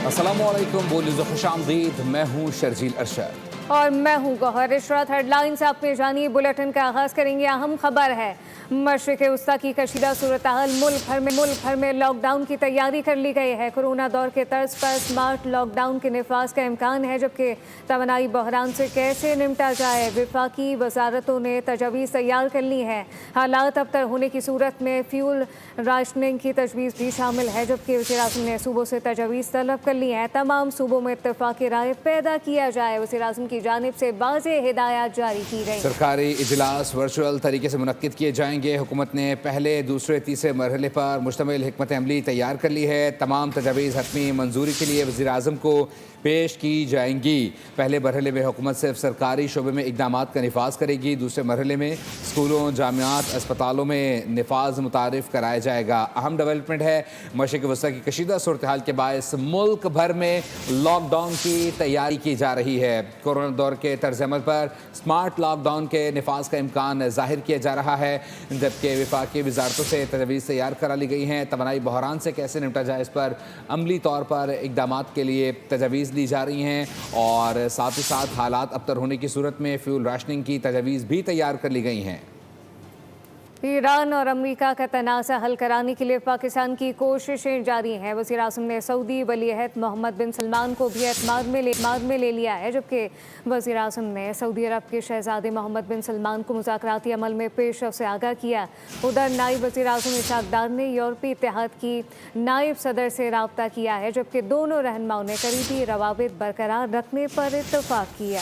अस्सलामु अलैकुम, बोलिए खुश आमदीद। मैं हूँ शर्जील अरशद और मैं हूँ गौहर इशरत। हेडलाइंस आप में जानिए। बुलेटिन का आगाज़ करेंगे। अहम खबर है मशरिक़ वस्ता की कशीदा सूरत हाल। मुल्क भर में लॉकडाउन की तैयारी कर ली गई है। कोरोना दौर के तर्ज पर स्मार्ट लॉकडाउन के नफाज का इम्कान है, जबकि तवानाई बहरान से कैसे निपटा जाए वफाकी वजारतों ने तजवीज़ तैयार कर ली है। हालात अबतर होने की सूरत में फ्यूल राशनिंग की तजवीज़ भी शामिल है, जबकि वज़ीर-ए-आज़म ने सूबों से तजवीज़ तलब कर ली है। तमाम सूबों में इत्तेफाक राय पैदा किया जाए, वज़ीर-ए-आज़म की जानिब से वाज़े हिदायत जारी की गई। सरकारी इजलास वर्चुअल तरीके से मुनक्किद किए जाएंगे। हुकूमत ने पहले, दूसरे, तीसरे मरहले पर मुश्तमिल हिकमत अमली तैयार कर ली है। तमाम तजावीज़ हतमी मंजूरी के लिए वज़ीर-ए-आज़म को पेश की जाएंगी। पहले मरहले में हुकूमत सिर्फ सरकारी शोबे में इक़दामात का नफाज करेगी। दूसरे मरहले में स्कूलों, जामियात, अस्पतालों में नफाज मुतारिफ कराया जाएगा। अहम डेवलपमेंट है, मशरिक़ वस्ता की कशीदा सूरत हाल के बायस मुल्क भर में लॉकडाउन की तैयारी की जा रही है। कोरोना दौर के तर्ज अमल पर स्मार्ट लॉकडाउन के नफाज का इम्कान ज़ाहिर किया जा रहा है, जबकि वफाकी वजारतों से तजवीज़ तैयार करा ली गई हैं। तवानाई बहरान से कैसे निपटा जाए, इस पर अमली तौर पर इक़दामात के लिए तजवीज़ ली जा रही हैं, और साथ ही साथ हालात अबतर होने की सूरत में फ्यूल राशनिंग की तजवीज़ भी तैयार कर ली गई हैं। ईरान और अमेरिका का तनाज़ा हल कराने के लिए पाकिस्तान की कोशिशें जारी हैं। वज़ीर-ए-आज़म ने सऊदी वली-ए-अहद मोहम्मद बिन सलमान को भी एतमाद में ले लिया है, जबकि वज़ीर-ए-आज़म ने सऊदी अरब के शहज़ादे मोहम्मद बिन सलमान को मुज़ाकराती अमल में पेशरफ़ से आगाह किया। उधर नायब वज़ीर-ए-आज़म इसहाक़ डार ने यूरोपीय इत्तेहाद की नायब सदर से रब्ता किया है, जबकि दोनों रहनुमाओं ने करीबी रवाबित बरकरार रखने पर इत्तफ़ाक़ किया।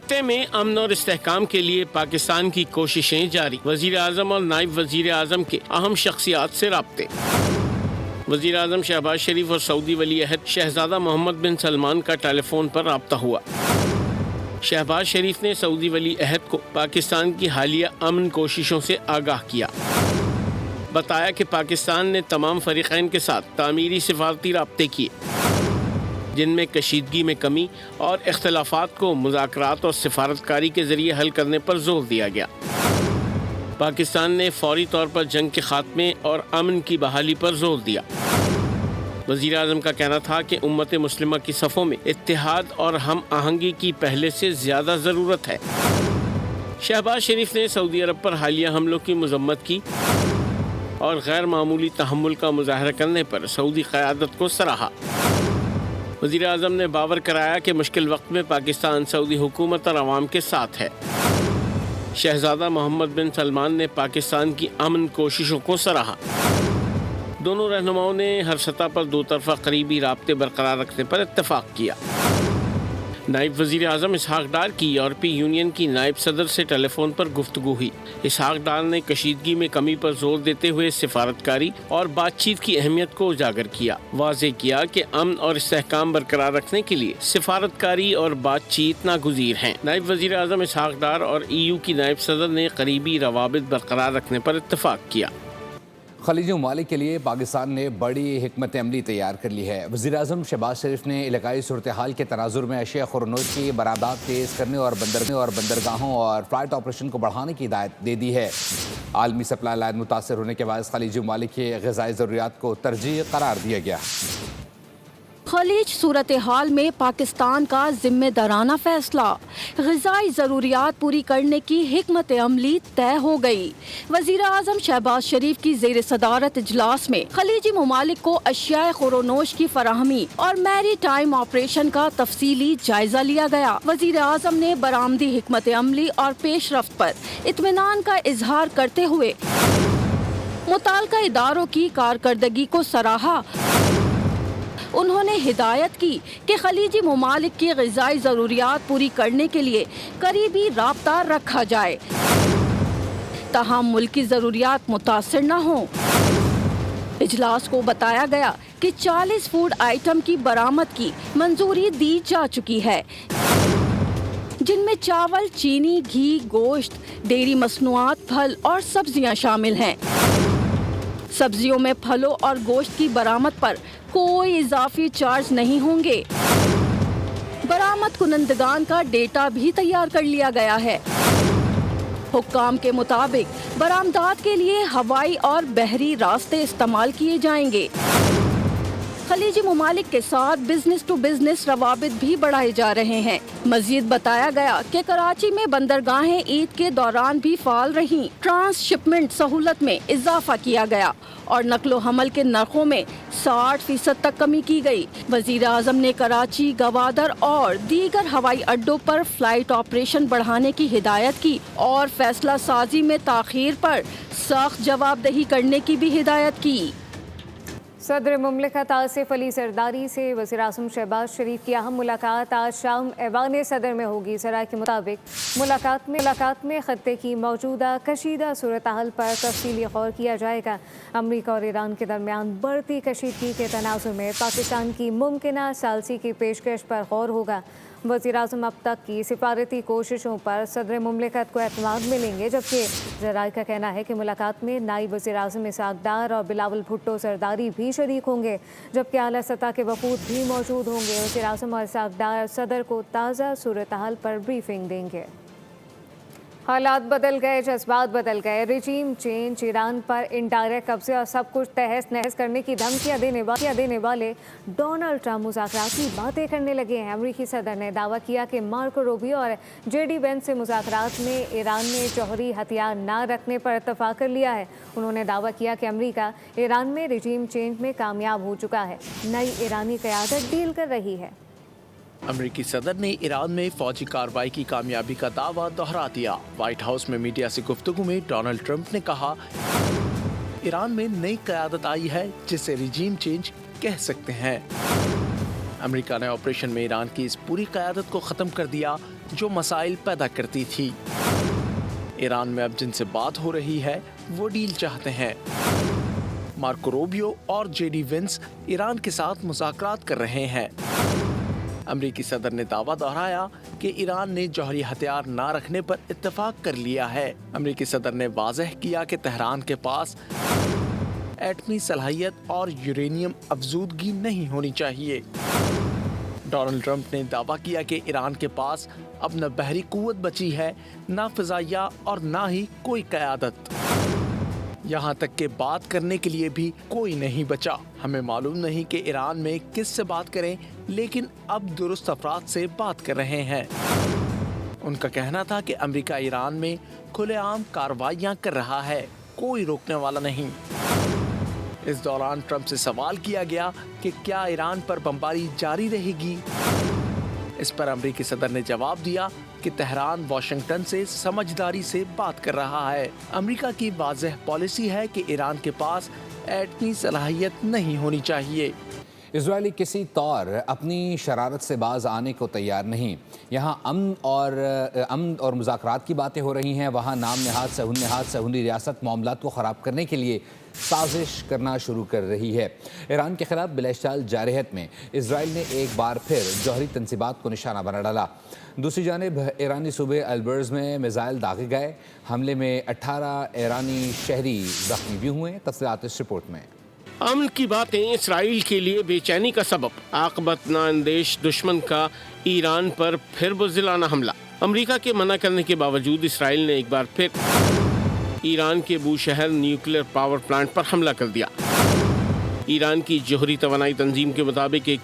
में अमन और इस्तेहकाम के लिए पाकिस्तान की कोशिशें जारी। वजीर आज़म और नायब वजीर आज़म के अहम शख्सियात से राब्ते। वजीर आज़म शहबाज शरीफ और सऊदी वली-ए-अहद शहजादा मोहम्मद बिन सलमान का टेलीफोन पर राब्ता हुआ। शहबाज शरीफ ने सऊदी वली-ए-अहद को पाकिस्तान की हालिया अमन कोशिशों से आगाह किया। बताया कि पाकिस्तान ने तमाम फरीक़ैन के साथ तामीरी सिफारती राब्ते किए, जिनमें कशीदगी में कमी और इख्तलाफात को मुज़ाकरात और सिफारतकारी के ज़रिए हल करने पर जोर दिया गया। पाकिस्तान ने फौरी तौर पर जंग के खात्मे और अमन की बहाली पर जोर दिया। वज़ीर आज़म का कहना था कि उम्मत मुस्लिमा की सफ़ों में इत्तेहाद और हम आहंगी की पहले से ज़्यादा ज़रूरत है। शहबाज शरीफ ने सऊदी अरब पर हालिया हमलों की मज़म्मत की और गैर मामूली तहम्मुल का मुज़ाहरा करने पर सऊदी क़यादत को सराहा। वज़ीर आज़म ने बावर कराया कि मुश्किल वक्त में पाकिस्तान सऊदी हुकूमत और अवाम के साथ है। शहजादा मोहम्मद बिन सलमान ने पाकिस्तान की अमन कोशिशों को सराहा। दोनों रहनुमाओं ने हर सतह पर दो तरफा करीबी राब्ते बरकरार रखने पर इत्तफाक किया। नायब वज़ीर आज़म इसहाक़ डार की यूरोपीय यूनियन की नायब सदर से टेलीफोन पर गुफ्तगू हुई। इसहाक़ डार ने कशीदगी में कमी पर जोर देते हुए सिफारतकारी और बातचीत की अहमियत को उजागर किया। वाज़ेह किया कि अमन और इस्तेहकाम बरकरार रखने के लिए सिफारतकारी और बातचीत नागुज़ीर हैं। नायब वज़ीर आज़म इसहाक़ डार और EU की नायब सदर ने करीबी रवाबित बरकरार रखने पर इत्तफाक किया। खलीजी ममालिक के लिए पाकिस्तान ने बड़ी हिकमत अमली तैयार कर ली है। वज़ीर-ए-आज़म शहबाज शरीफ ने इलाकाई सूरत हाल के तनाजुर में अशिया खुरनोज की बरामदात तेज़ करने और बंदरगाहों और फ्लाइट ऑपरेशन को बढ़ाने की हिदायत दे दी है। आलमी सप्लाई लाइन मुतासर होने के बाद खलीजी ममालिक की ग़िज़ाई ज़रूरियात को तरजीह करार दिया गया। खलीज सूरत हाल में पाकिस्तान का जिम्मेदाराना फैसला। ग़िज़ाई ज़रूरियात पूरी करने की हिकमत अमली तय हो गई। वज़ीर आज़म शहबाज शरीफ की ज़ेर सदारत इजलास में खलीजी ममालिक को अशियाए खुरोनोश की फराहमी और मैरी टाइम ऑपरेशन का तफसीली जायजा लिया गया। वज़ीर आज़म ने बरामदी हिकमत अमली और पेशरफ्त पर इत्मीनान का इजहार करते हुए मुताल्लिका इदारों की कारकर्दगी को सराहा। उन्होंने हिदायत की कि खलीजी ममालिक की ग़िज़ाई ज़रूरियात पूरी करने के लिए करीबी राब्ता रखा जाए, ताहम मुल्की ज़रूरियात मुतासिर न हों। इजलास को बताया गया कि 40 फूड आइटम की बरामद की मंजूरी दी जा चुकी है, जिनमें चावल, चीनी, घी, गोश्त, डेयरी मसनूआत, फल और सब्जियां शामिल हैं। सब्जियों में फलों और गोश्त की बरामद पर कोई इजाफी चार्ज नहीं होंगे। बरामद कुनंदगान का डेटा भी तैयार कर लिया गया है। हुक्काम के मुताबिक बरामदात के लिए हवाई और बहरी रास्ते इस्तेमाल किए जाएंगे। खलीजी ममालिक के साथ बिजनेस टू बिजनेस रवाबित भी बढ़ाए जा रहे हैं। मजीद बताया गया कि कराची में बंदरगाहें ईद के दौरान भी फाल रहीं। ट्रांसशिपमेंट सहूलत में इजाफा किया गया और नकलो हमल के नरखों में 60% तक कमी की गई। वजीर आजम ने कराची, गवादर और दीगर हवाई अड्डों पर फ्लाइट ऑपरेशन बढ़ाने की हिदायत की और फैसला साजी में ताखीर पर सख्त जवाबदेही करने की भी हिदायत की। सदर मुमलिकत आसिफ अली जरदारी से वज़ीर आज़म शहबाज शरीफ की अहम मुलाकात आज शाम ऐवान सदर में होगी। ज़राए के मुताबिक मुलाकात में खत्ते की मौजूदा कशीदा सूरत हाल पर तफसीली गौर किया जाएगा। अमरीका और ईरान के दरमियान बढ़ती कशीदगी के तनाज़ुर में पाकिस्तान की मुमकिना सालसी की पेशकश पर गौर होगा। वज़ीर आज़म अब तक की सिफारती कोशिशों पर सदर मुमलिकत को एतमाद मिलेंगे, जबकि ज़राए का कहना है कि मुलाकात में नायब वज़ीर आज़म इसहाक़ डार और बिलावल भुट्टो जरदारी भी शरीक होंगे, जबकि आला सतह के वफूद भी मौजूद होंगे। वज़ीर आज़म और इसहाक़ डार सदर को ताज़ा सूरत हाल पर ब्रीफिंग देंगे। हालात बदल गए, जज्बात बदल गए। रिजीम चेंज, ईरान पर इनडायरेक्ट कब्जे और सब कुछ तहस नहस करने की धमकियां देने वाले डोनाल्ड ट्रंप मुज़ाकरात की बातें करने लगे हैं। अमरीकी सदर ने दावा किया कि मार्को रूबियो और जेडी वेंस से मुज़ाकरात में ईरान ने जौहरी हथियार न रखने पर इत्तफाक कर लिया है। उन्होंने दावा किया कि अमरीका ईरान में रिजीम चेंज में कामयाब हो चुका है। नई ईरानी क़यादत डील कर रही है। अमरीकी सदर ने ईरान में फौजी कार्रवाई की कामयाबी का दावा दोहरा दिया। व्हाइट हाउस में मीडिया से गुफ्तगू में डोनाल्ड ट्रंप ने कहा, ईरान में नई क़यादत आई है जिसे रिजीम चेंज कह सकते हैं। अमरीका ने ऑपरेशन में ईरान की इस पूरी क़यादत को ख़त्म कर दिया जो मसाइल पैदा करती थी। ईरान में अब जिनसे बात हो रही है वो डील चाहते हैं। मार्को रूबियो और जेडी वेंस ईरान के साथ मुज़ाकरात कर रहे हैं। अमरीकी सदर ने दावा दोहराया कि ईरान ने जौहरी हथियार ना रखने पर इत्तेफाक कर लिया है। अमरीकी सदर ने वाज़ेह किया कि तेहरान के पास एटमी सलाहियत और यूरेनियम अफजूदगी नहीं होनी चाहिए। डोनाल्ड ट्रंप ने दावा किया कि ईरान के पास अब न बहरी कुव्वत बची है, न फ़िज़ाइया और न ही कोई क़यादत। यहाँ तक कि बात करने के लिए भी कोई नहीं बचा। हमें मालूम नहीं कि ईरान में किस से बात करें, लेकिन अब दुरुस्त अफराद से बात कर रहे हैं। उनका कहना था कि अमेरिका ईरान में खुलेआम कार्रवाइयाँ कर रहा है, कोई रोकने वाला नहीं। इस दौरान ट्रंप से सवाल किया गया कि क्या ईरान पर बमबारी जारी रहेगी। इस पर अमरीकी सदर ने जवाब दिया कि तेहरान वाशिंगटन से समझदारी से बात कर रहा है। अमेरिका की वाज़ेह पॉलिसी है कि ईरान के पास एटमी सलाहियत नहीं होनी चाहिए। इजरायली किसी तौर अपनी शरारत से बाज आने को तैयार नहीं। यहाँ अमन और मुज़ाकरात की बातें हो रही हैं, वहाँ नाम नहाद सहूनी रियासत मामलात को ख़राब करने के लिए साजिश करना शुरू कर रही है। ईरान के खिलाफ बिलाश्ताल जारहत में इजराइल ने एक बार फिर जौहरी तनसीबात को निशाना बना डाला। दूसरी जानिब ईरानी सूबे अल्बर्ज में मिसाइल दागे गए। हमले में 18 ईरानी शहरी जख्मी भी हुए। तफसीलात इस रिपोर्ट में। अमन की बातें इसराइल के लिए बेचैनी का सबब। आक़िबत नाअंदेश दुश्मन का ईरान पर फिर बुज़दिलाना हमला। अमरीका के मना करने के बावजूद इसराइल ने एक बार फिर ईरान के बूशहर न्यूक्लियर पावर प्लांट पर हमला कर दिया। ईरान की जौहरी तवानाई तंजीम के मुताबिक एक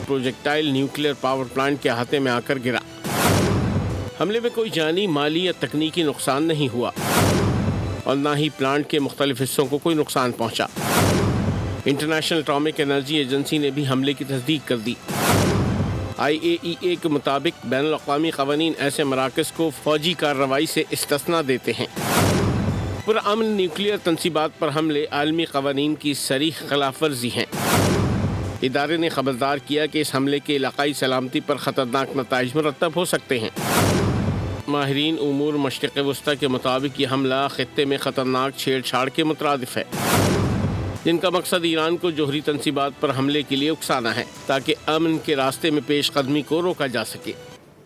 प्रोजेक्टाइल न्यूक्लियर पावर प्लांट के अहाते में आकर गिरा। हमले में कोई जानी, माली या तकनीकी नुकसान नहीं हुआ और न ही प्लांट के मुख्तलिफ हिस्सों को कोई नुकसान पहुंचा। इंटरनेशनल एटॉमिक एनर्जी एजेंसी ने भी हमले की तस्दीक कर दी। IAEA के मुताबिक बैनुल अक़वामी क़वानीन ऐसे मराकज़ को फ़ौजी कार्रवाई से इस्तिस्ना देते हैं। पुरअमन न्यूक्लियर तनसीबात पर हमले आलमी क़वानीन की सरीह खिलाफ वर्जी हैं। इदारे ने ख़बरदार किया कि इस हमले के इलाक़ाई सलामती पर ख़तरनाक नताइज मुरतब हो सकते हैं। माहिरीन उमूर मशरिक़ वस्ता के मुताबिक ये हमला ख़ित्ते में ख़तरनाक छेड़छाड़ के मुतरादिफ है, जिनका मकसद ईरान को जौहरी तनसीबात पर हमले के लिए उकसाना है ताकि अमन के रास्ते में पेश कदमी को रोका जा सके।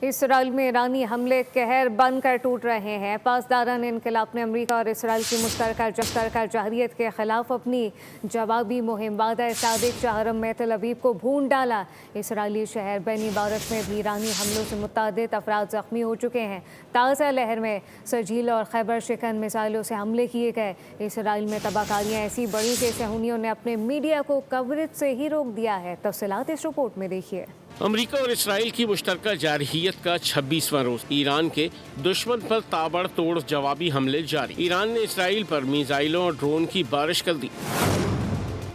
اسرائیل میں ایرانی حملے قہر بن کر ٹوٹ رہے ہیں۔ پاسداران انقلاب نے امریکہ اور اسرائیل کی مشترکہ جارحیت کے خلاف اپنی جوابی مہم وعدہ صادق چہارم میں تل ابیب کو بھون ڈالا۔ اسرائیلی شہر بینی بارک میں بھی ایرانی حملوں سے متعدد افراد زخمی ہو چکے ہیں۔ تازہ لہر میں سجیل اور خیبر شکن میزائلوں سے حملے کیے گئے۔ اسرائیل میں تباہ کاریاں ایسی بڑی کہ صہیونیوں نے اپنے میڈیا کو کوریج سے ہی روک دیا ہے۔ تفصیلات اس رپورٹ میں دیکھیے۔ امریکہ اور اسرائیل کی مشترکہ جارحیت کا 26واں روز، ایران کے دشمن پر تابڑ توڑ جوابی حملے جاری۔ ایران نے اسرائیل پر میزائلوں اور ڈرون کی بارش کر دی۔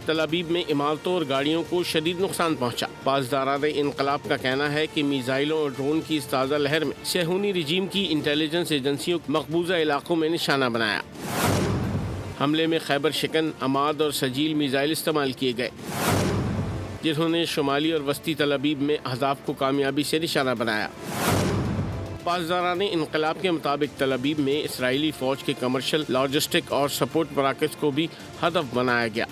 تل ابیب میں عمارتوں اور گاڑیوں کو شدید نقصان پہنچا۔ پاسداران انقلاب کا کہنا ہے کہ میزائلوں اور ڈرون کی اس تازہ لہر میں صہیونی رجیم کی انٹیلیجنس ایجنسیوں کو مقبوضہ علاقوں میں نشانہ بنایا۔ حملے میں خیبر شکن، عماد اور سجیل میزائل استعمال کیے گئے، جنہوں نے شمالی اور وسطی تل ابیب میں اہداف کو کامیابی سے نشانہ بنایا۔ پاسداران انقلاب کے مطابق تل ابیب میں اسرائیلی فوج کے کمرشل، لاجسٹک اور سپورٹ مراکز کو بھی ہدف بنایا گیا۔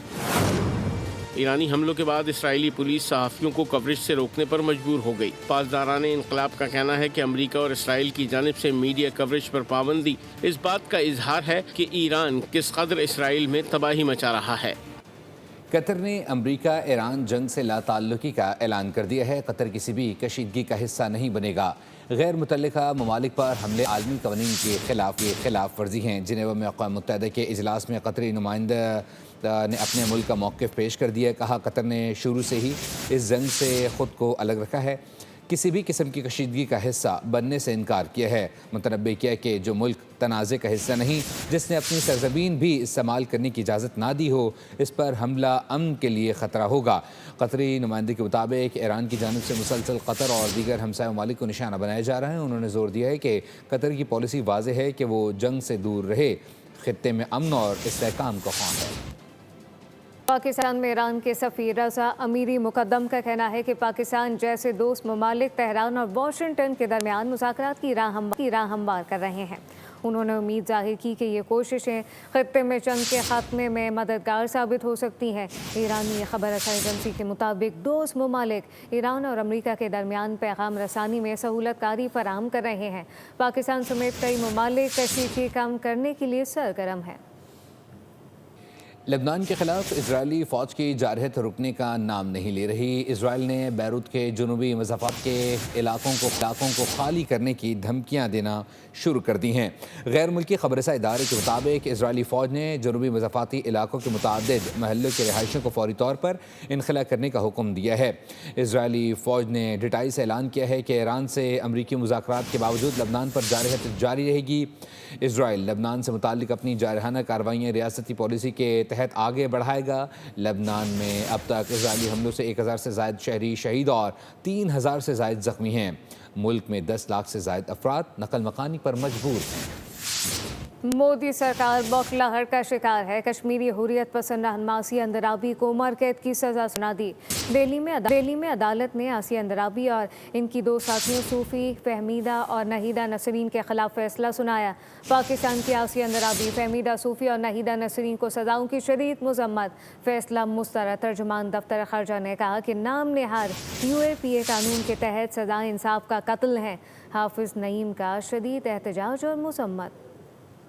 ایرانی حملوں کے بعد اسرائیلی پولیس صحافیوں کو کوریج سے روکنے پر مجبور ہو گئی۔ پاسداران انقلاب کا کہنا ہے کہ امریکہ اور اسرائیل کی جانب سے میڈیا کوریج پر پابندی اس بات کا اظہار ہے کہ ایران کس قدر اسرائیل میں تباہی مچا رہا ہے۔ قطر نے امریکہ ایران جنگ سے لا تعلقی کا اعلان کر دیا ہے۔ قطر کسی بھی کشیدگی کا حصہ نہیں بنے گا۔ غیر متعلقہ ممالک پر حملے عالمی قوانین کے خلاف ورزی ہیں۔ جنیوا میں اقوام متحدہ کے اجلاس میں قطری نمائندہ نے اپنے ملک کا موقف پیش کر دیا۔ کہا قطر نے شروع سے ہی اس جنگ سے خود کو الگ رکھا ہے، کسی بھی قسم کی کشیدگی کا حصہ بننے سے انکار کیا ہے۔ متنبع کیا کہ جو ملک تنازع کا حصہ نہیں، جس نے اپنی سرزمین بھی استعمال کرنے کی اجازت نہ دی ہو، اس پر حملہ امن کے لیے خطرہ ہوگا۔ قطری نمائندے کے مطابق ایران کی جانب سے مسلسل قطر اور دیگر ہمسایہ ممالک کو نشانہ بنایا جا رہا ہے۔ انہوں نے زور دیا ہے کہ قطر کی پالیسی واضح ہے کہ وہ جنگ سے دور رہے، خطے میں امن اور استحکام کا خواہاں ہے۔ پاکستان میں ایران کے سفیر رضا امیری مقدم کا کہنا ہے کہ پاکستان جیسے دوست ممالک تہران اور واشنگٹن کے درمیان مذاکرات کی راہ ہموار کر رہے ہیں۔ انہوں نے امید ظاہر کی کہ یہ کوششیں خطے میں جنگ کے خاتمے میں مددگار ثابت ہو سکتی ہیں۔ ایرانی خبر رساں ایجنسی کے مطابق دوست ممالک ایران اور امریکہ کے درمیان پیغام رسانی میں سہولت کاری فراہم کر رہے ہیں۔ پاکستان سمیت کئی ممالک کشیدگی کم کرنے کے لیے سرگرم ہیں۔ لبنان کے خلاف اسرائیلی فوج کی جارحیت رکنے کا نام نہیں لے رہی۔ اسرائیل نے بیروت کے جنوبی مضافات کے علاقوں کو خالی کرنے کی دھمکیاں دینا شروع کر دی ہیں۔ غیر ملکی خبر رساں ادارے کے مطابق اسرائیلی فوج نے جنوبی مضافاتی علاقوں کے متعدد محلوں کے رہائشیوں کو فوری طور پر انخلا کرنے کا حکم دیا ہے۔ اسرائیلی فوج نے ڈٹائی سے اعلان کیا ہے کہ ایران سے امریکی مذاکرات کے باوجود لبنان پر جارحیت جاری رہے گی۔ اسرائیل لبنان سے متعلق اپنی جارحانہ کارروائیاں ریاستی پالیسی کے تحت آگے بڑھائے گا۔ لبنان میں اب تک اسرائیلی حملوں سے 1000 سے زائد شہری شہید اور 3000 سے زائد زخمی ہیں۔ ملک میں 10 لاکھ سے زائد افراد نقل مکانی پر مجبور ہیں۔ مودی سرکار بوکھلاہٹ کا شکار ہے۔ کشمیری حریت پسند رہنما آسیہ اندرابی کو عمر قید کی سزا سنا دی۔ دہلی میں عدالت نے آسیہ اندرابی اور ان کی 2 ساتھیوں صوفی فہمیدہ اور نہیدہ نسرین کے خلاف فیصلہ سنایا۔ پاکستان کی آسیہ اندرابی، فہمیدہ صوفی اور نہیدہ نسرین کو سزاؤں کی شدید مذمت۔ فیصلہ مسترد ترجمان دفتر خارجہ نے کہا کہ نام نہاد UAPA قانون کے تحت سزائے انصاف کا قتل ہیں۔ حافظ نعیم کا شدید احتجاج اور مذمت۔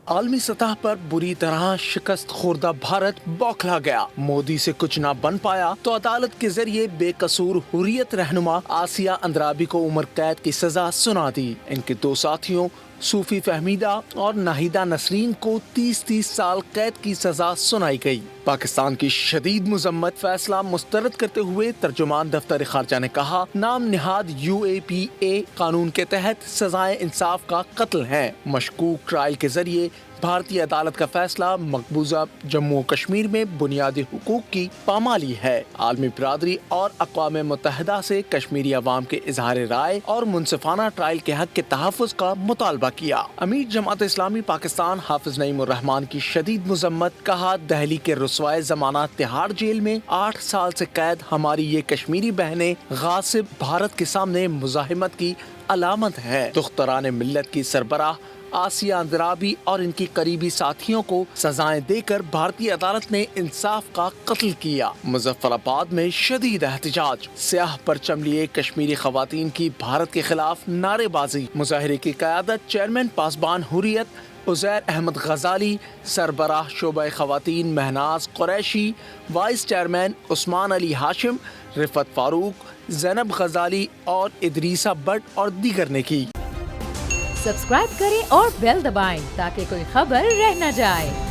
عالمی سطح پر بری طرح شکست خوردہ بھارت بوکھلا گیا۔ مودی سے کچھ نہ بن پایا تو عدالت کے ذریعے بے قصور حریت رہنما آسیہ اندرابی کو عمر قید کی سزا سنا دی۔ ان کے 2 ساتھیوں صوفی فہمیدہ اور ناہیدہ نسرین کو 30 سال قید کی سزا سنائی گئی۔ پاکستان کی شدید مذمت۔ فیصلہ مسترد کرتے ہوئے ترجمان دفتر خارجہ نے کہا نام نہاد UAPA قانون کے تحت سزائے انصاف کا قتل ہے۔ مشکوک ٹرائل کے ذریعے بھارتی عدالت کا فیصلہ مقبوضہ جموں و کشمیر میں بنیادی حقوق کی پامالی ہے۔ عالمی برادری اور اقوام متحدہ سے کشمیری عوام کے اظہار رائے اور منصفانہ ٹرائل کے حق کے تحفظ کا مطالبہ کیا۔ امیر جماعت اسلامی پاکستان حافظ نعیم الرحمان کی شدید مذمت۔ کہا دہلی کے رسوائے زمانہ تہاڑ جیل میں 8 سال سے قید ہماری یہ کشمیری بہنیں غاصب بھارت کے سامنے مزاحمت کی علامت ہے۔ دختران ملت کی سربراہ आसिया अंद्राबी और इनकी करीबी साथियों को सजाएं देकर भारतीय अदालत ने इंसाफ का कत्ल किया। मुजफ्फराबाद में शदीद एहतजाज, स्याह परचम लिए कश्मीरी खवातीन की भारत के खिलाफ नारेबाजी। मुजाहिरे की क़यादत चेयरमैन पासबान हुर्रियत उज़ैर अहमद गजाली, सरबराह शोबा खवातीन महनाज कुरैशी, वाइस चेयरमैन उस्मान अली हाशिम, रिफत फारूक, ज़ैनब गजाली और इदरीसा भट्ट और दीगर ने की। सब्सक्राइब करें और बेल दबाएं ताकि कोई खबर रह न जाए।